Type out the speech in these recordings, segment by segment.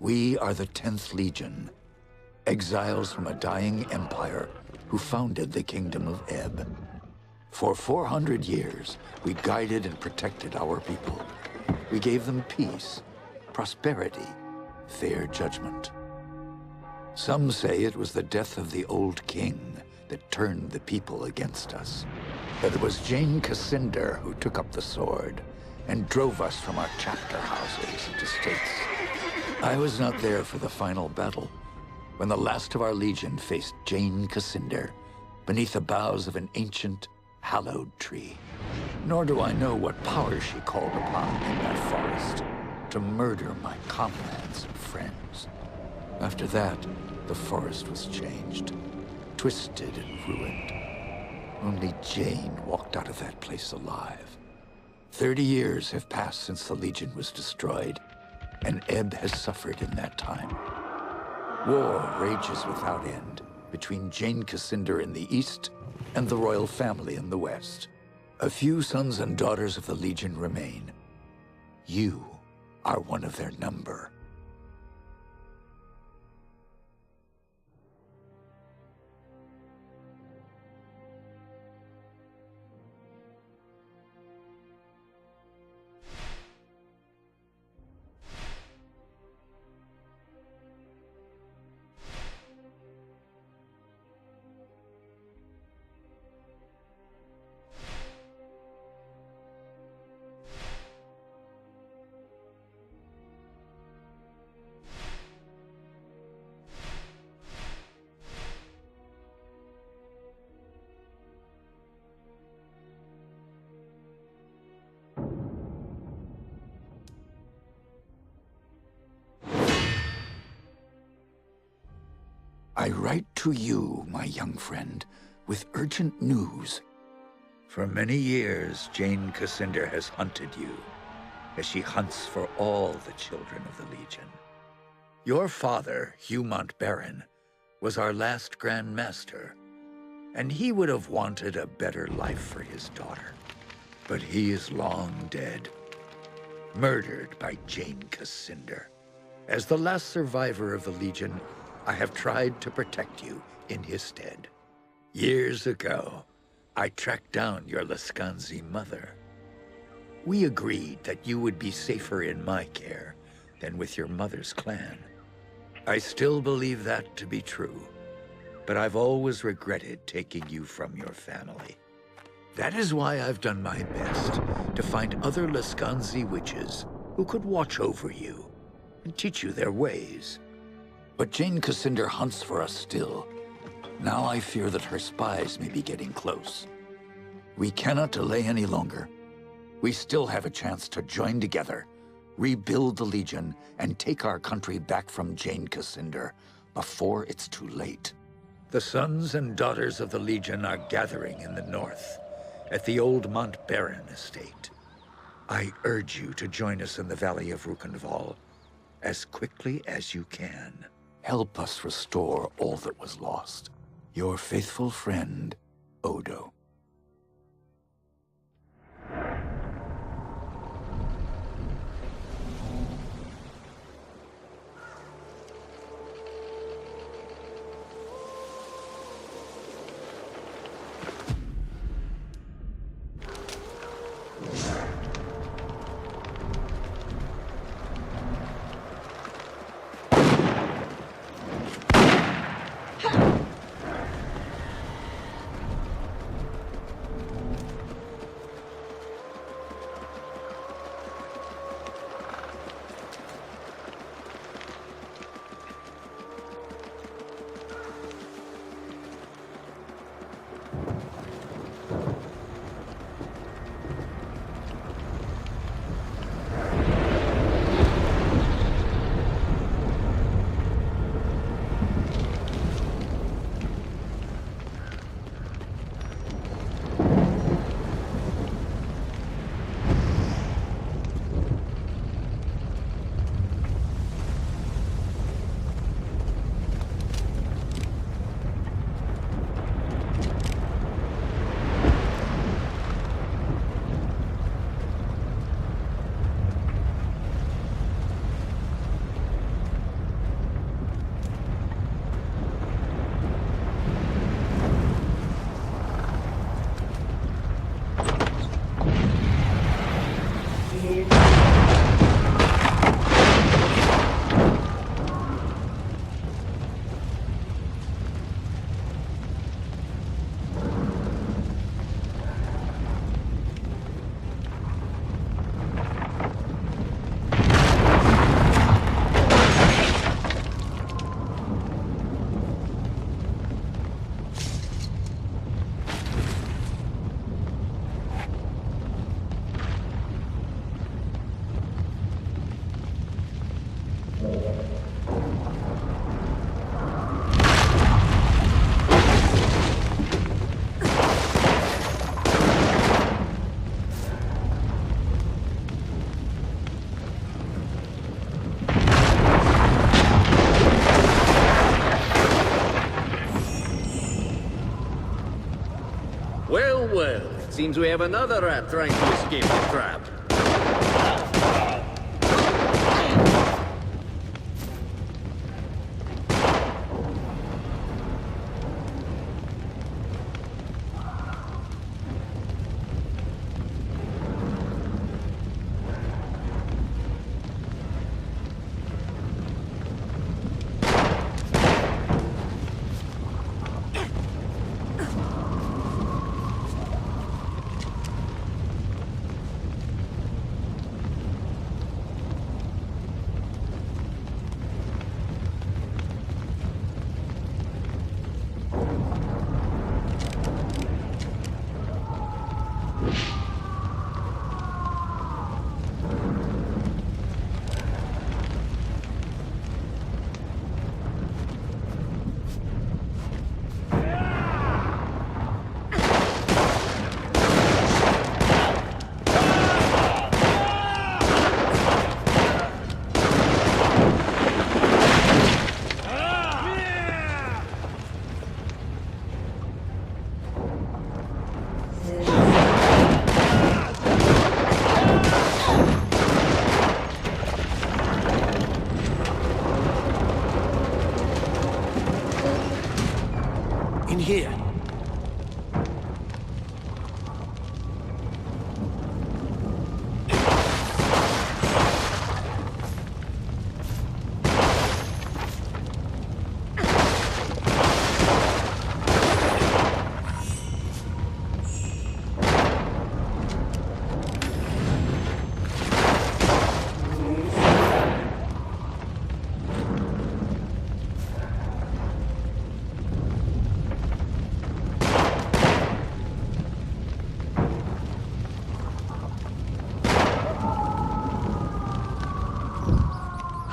We are the 10th Legion, exiles from a dying empire who founded the Kingdom of Ebb. For 400 years, we guided and protected our people. We gave them peace, prosperity, fair judgment. Some say it was the death of the old king that turned the people against us. But it was Jane Cassinder who took up the sword and drove us from our chapter houses and estates. I was not there for the final battle, when the last of our legion faced Jane Cassinder beneath the boughs of an ancient, hallowed tree. Nor do I know what power she called upon in that forest to murder my comrades and friends. After that, the forest was changed, twisted and ruined. Only Jane walked out of that place alive. 30 years have passed since the Legion was destroyed, and Ebb has suffered in that time. War rages without end between Jane Cassinder in the east and the royal family in the west. A few sons and daughters of the Legion remain. You are one of their number. I write to you, my young friend, with urgent news. For many years, Jane Cassinder has hunted you, as she hunts for all the children of the Legion. Your father, Hugh Montbarron, was our last Grand Master, and he would have wanted a better life for his daughter. But he is long dead, murdered by Jane Cassinder. As the last survivor of the Legion, I have tried to protect you in his stead. Years ago, I tracked down your Lascanzi mother. We agreed that you would be safer in my care than with your mother's clan. I still believe that to be true, but I've always regretted taking you from your family. That is why I've done my best to find other Lascanzi witches who could watch over you and teach you their ways. But Jane Cassinder hunts for us still. Now I fear that her spies may be getting close. We cannot delay any longer. We still have a chance to join together, rebuild the Legion, and take our country back from Jane Cassinder before it's too late. The sons and daughters of the Legion are gathering in the north, at the old Montbarron estate. I urge you to join us in the Valley of Rukenval as quickly as you can. Help us restore all that was lost. Your faithful friend, Odo. Well, well, it seems we have another rat trying to escape the trap. In here.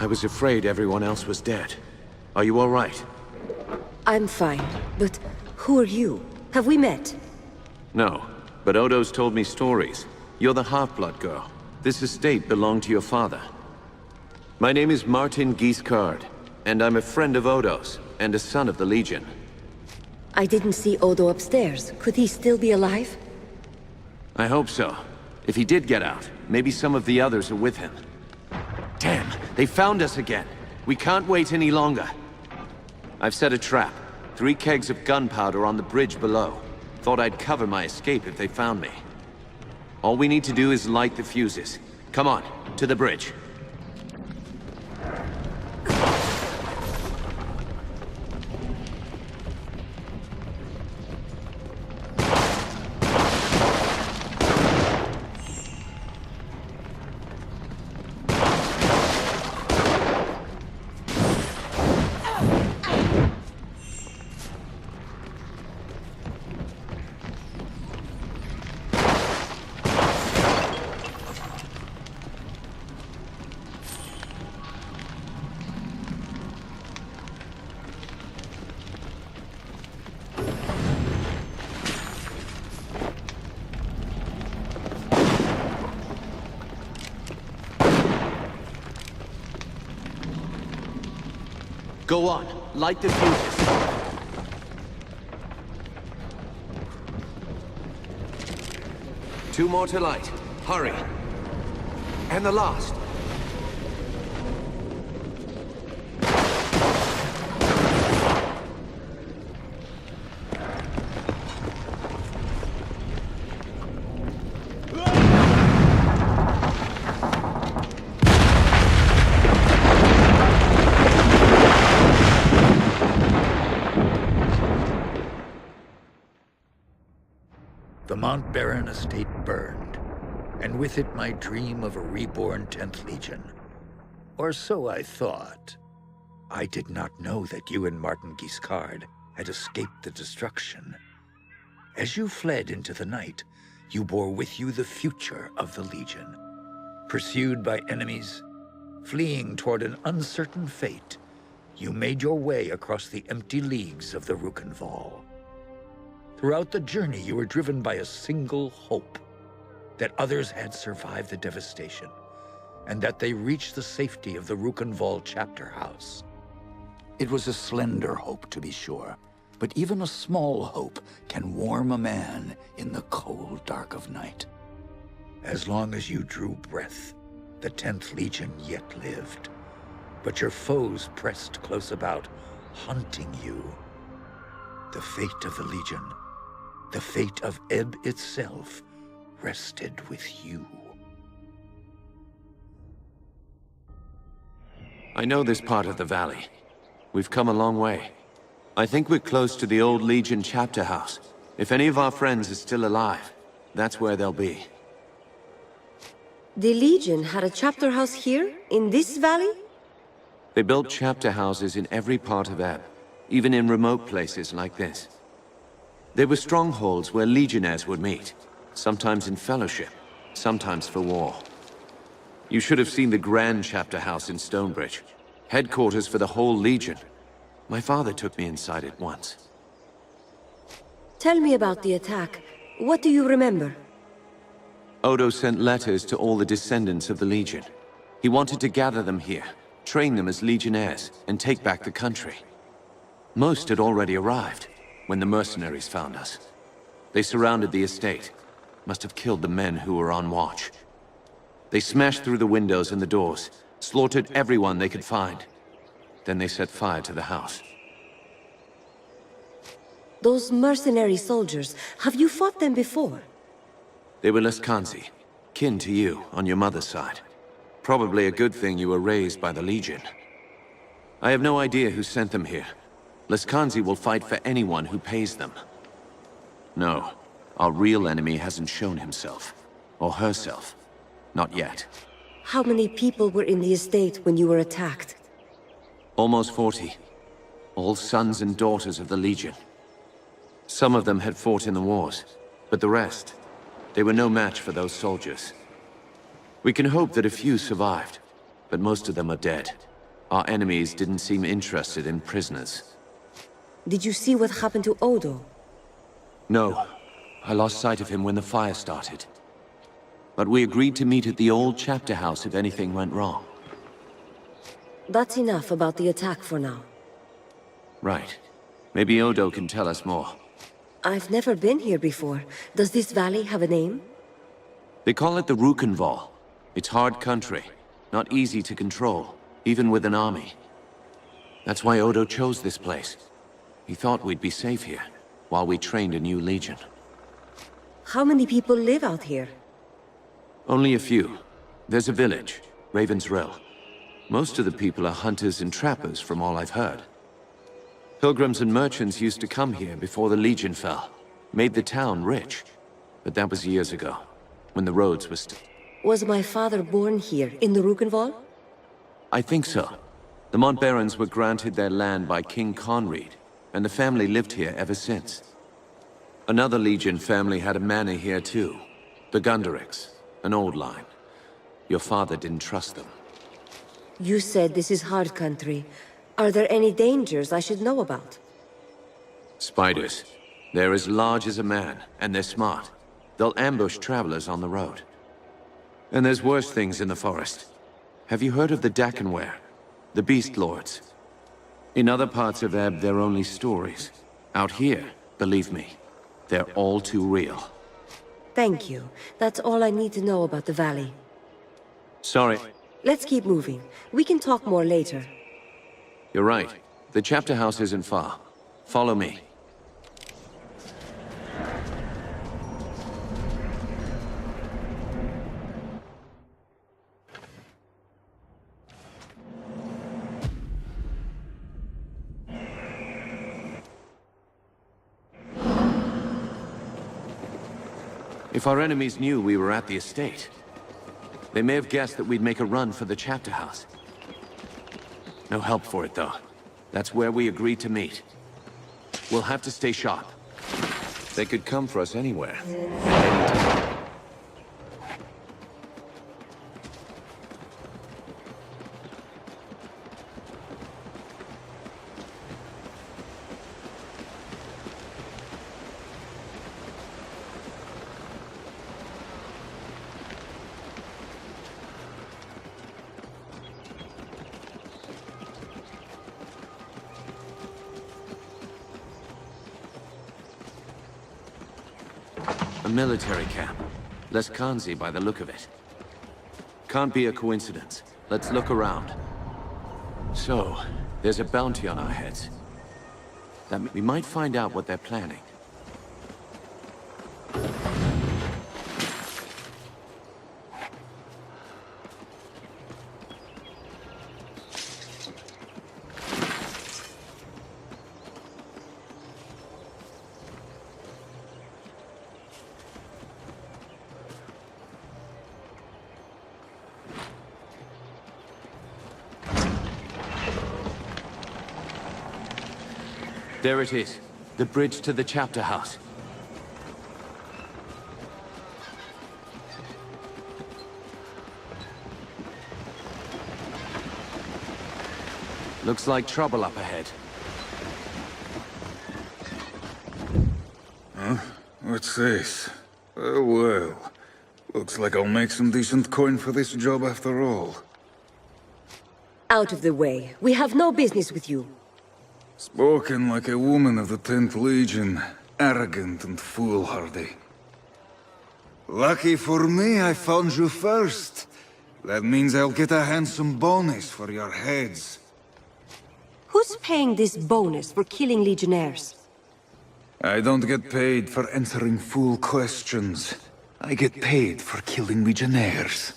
I was afraid everyone else was dead. Are you all right? I'm fine, but who are you? Have we met? No, but Odo's told me stories. You're the half-blood girl. This estate belonged to your father. My name is Martin Guiscard, and I'm a friend of Odo's, and a son of the Legion. I didn't see Odo upstairs. Could he still be alive? I hope so. If he did get out, maybe some of the others are with him. Damn, they found us again. We can't wait any longer. I've set a trap. 3 kegs of gunpowder on the bridge below. Thought I'd cover my escape if they found me. All we need to do is light the fuses. Come on, to the bridge. Go on, light the fuses. 2 more to light. Hurry. And the last. The Mount Baron estate burned, and with it my dream of a reborn 10th Legion. Or so I thought. I did not know that you and Martin Guiscard had escaped the destruction. As you fled into the night, you bore with you the future of the Legion. Pursued by enemies, fleeing toward an uncertain fate, you made your way across the empty leagues of the Rukenval. Throughout the journey, you were driven by a single hope, that others had survived the devastation, and that they reached the safety of the Rukenval chapter house. It was a slender hope, to be sure, but even a small hope can warm a man in the cold dark of night. As long as you drew breath, the 10th Legion yet lived. But your foes pressed close about, hunting you. The fate of the Legion, the fate of Ebb itself, rested with you. I know this part of the valley. We've come a long way. I think we're close to the old Legion chapter house. If any of our friends are still alive, that's where they'll be. The Legion had a chapter house here, in this valley? They built chapter houses in every part of Ebb, even in remote places like this. They were strongholds where legionnaires would meet, sometimes in fellowship, sometimes for war. You should have seen the grand chapter house in Stonebridge, headquarters for the whole Legion. My father took me inside it once. Tell me about the attack. What do you remember? Odo sent letters to all the descendants of the Legion. He wanted to gather them here, train them as legionnaires, and take back the country. Most had already arrived when the mercenaries found us. They surrounded the estate, must have killed the men who were on watch. They smashed through the windows and the doors, slaughtered everyone they could find. Then they set fire to the house. Those mercenary soldiers, have you fought them before? They were Leskanzi, kin to you on your mother's side. Probably a good thing you were raised by the Legion. I have no idea who sent them here. Leskanzi will fight for anyone who pays them. No, our real enemy hasn't shown himself. Or herself. Not yet. How many people were in the estate when you were attacked? Almost 40. All sons and daughters of the Legion. Some of them had fought in the wars, but the rest, they were no match for those soldiers. We can hope that a few survived, but most of them are dead. Our enemies didn't seem interested in prisoners. Did you see what happened to Odo? No. I lost sight of him when the fire started. But we agreed to meet at the old chapter house if anything went wrong. That's enough about the attack for now. Right. Maybe Odo can tell us more. I've never been here before. Does this valley have a name? They call it the Rukenval. It's hard country, not easy to control, even with an army. That's why Odo chose this place. He thought we'd be safe here, while we trained a new legion. How many people live out here? Only a few. There's a village, Raven's Rill. Most of the people are hunters and trappers, from all I've heard. Pilgrims and merchants used to come here before the Legion fell. Made the town rich. But that was years ago, when the roads were still... Was my father born here, in the Rukenval? I think so. The Montbarons were granted their land by King Conread, and the family lived here ever since. Another Legion family had a manor here too. The Gunderics, an old line. Your father didn't trust them. You said this is hard country. Are there any dangers I should know about? Spiders. They're as large as a man, and they're smart. They'll ambush travelers on the road. And there's worse things in the forest. Have you heard of the Dakenware? The Beast Lords? In other parts of Ebb, they're only stories. Out here, believe me, they're all too real. Thank you. That's all I need to know about the valley. Sorry. Let's keep moving. We can talk more later. You're right. The chapter house isn't far. Follow me. If our enemies knew we were at the estate, they may have guessed that we'd make a run for the chapter house. No help for it, though. That's where we agreed to meet. We'll have to stay sharp. They could come for us anywhere. At any time. A military camp. Less Kanzi by the look of it. Can't be a coincidence. Let's look around. So, there's a bounty on our heads. We might find out what they're planning. There it is. The bridge to the chapter house. Looks like trouble up ahead. Huh? What's this? Oh, well. Looks like I'll make some decent coin for this job after all. Out of the way. We have no business with you. Spoken like a woman of the 10th Legion, arrogant and foolhardy. Lucky for me, I found you first. That means I'll get a handsome bonus for your heads. Who's paying this bonus for killing Legionnaires? I don't get paid for answering fool questions. I get paid for killing Legionnaires.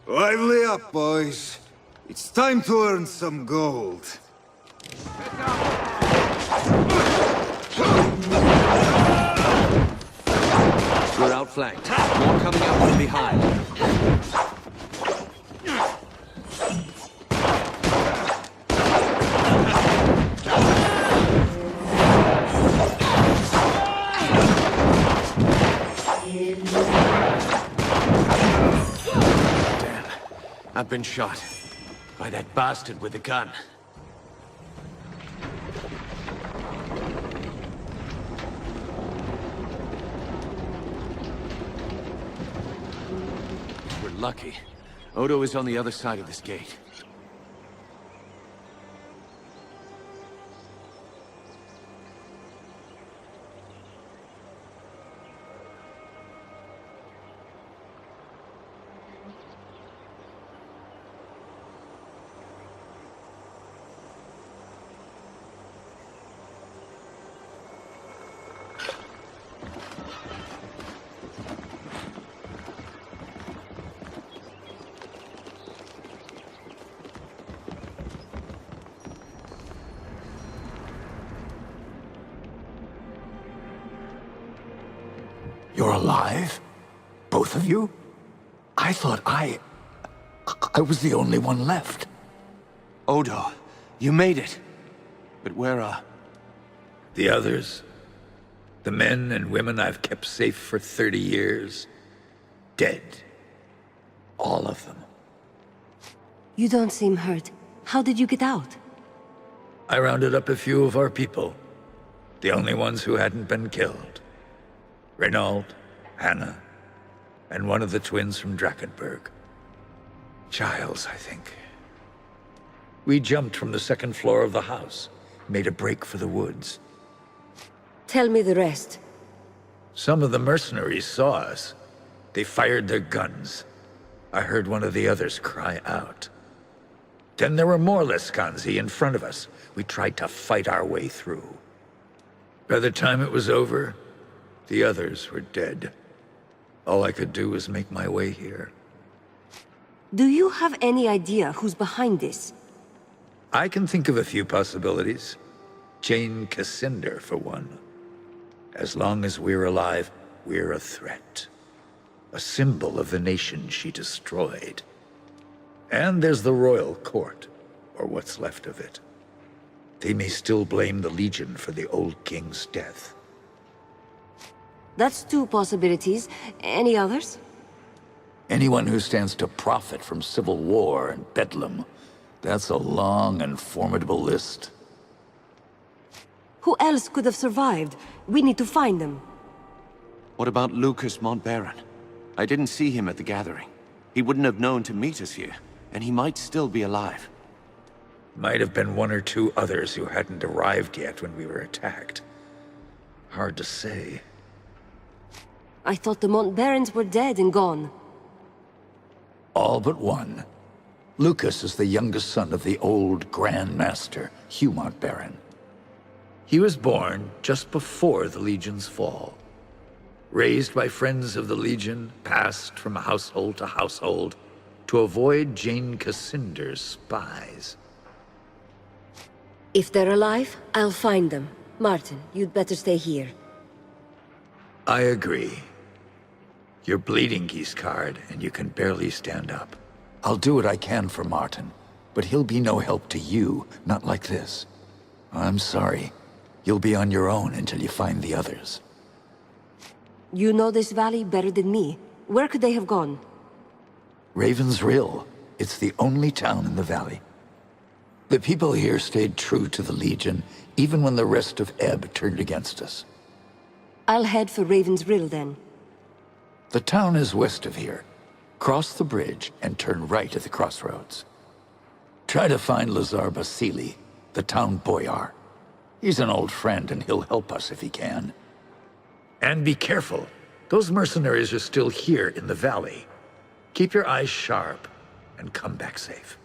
Lively up, boys. It's time to earn some gold. We're outflanked. More coming up from behind. Damn. I've been shot. By that bastard with the gun. Lucky. Odo is on the other side of this gate. You're alive? Both of you? I thought I was the only one left. Odo, you made it. But where are... The others? The men and women I've kept safe for 30 years? Dead. All of them. You don't seem hurt. How did you get out? I rounded up a few of our people. The only ones who hadn't been killed. Renaud, Hannah, and one of the twins from Drakenberg. Giles, I think. We jumped from the second floor of the house, made a break for the woods. Tell me the rest. Some of the mercenaries saw us. They fired their guns. I heard one of the others cry out. Then there were more Leskanzi in front of us. We tried to fight our way through. By the time it was over, the others were dead. All I could do was make my way here. Do you have any idea who's behind this? I can think of a few possibilities. Jane Cassinder, for one. As long as we're alive, we're a threat. A symbol of the nation she destroyed. And there's the royal court, or what's left of it. They may still blame the Legion for the old king's death. That's two possibilities. Any others? Anyone who stands to profit from civil war and bedlam. That's a long and formidable list. Who else could have survived? We need to find them. What about Lucas Montbaron? I didn't see him at the gathering. He wouldn't have known to meet us here, and he might still be alive. Might have been one or two others who hadn't arrived yet when we were attacked. Hard to say. I thought the Montbarons were dead and gone. All but one. Lucas is the youngest son of the old Grand Master, Hugh Montbaron. He was born just before the Legion's fall. Raised by friends of the Legion, passed from household to household to avoid Jane Cassinder's spies. If they're alive, I'll find them. Martin, you'd better stay here. I agree. You're bleeding, Giscard, and you can barely stand up. I'll do what I can for Martin, but he'll be no help to you, not like this. I'm sorry. You'll be on your own until you find the others. You know this valley better than me. Where could they have gone? Raven's Rill. It's the only town in the valley. The people here stayed true to the Legion, even when the rest of Ebb turned against us. I'll head for Raven's Rill, then. The town is west of here. Cross the bridge and turn right at the crossroads. Try to find Lazar Basili, the town boyar. He's an old friend and he'll help us if he can. And be careful. Those mercenaries are still here in the valley. Keep your eyes sharp and come back safe.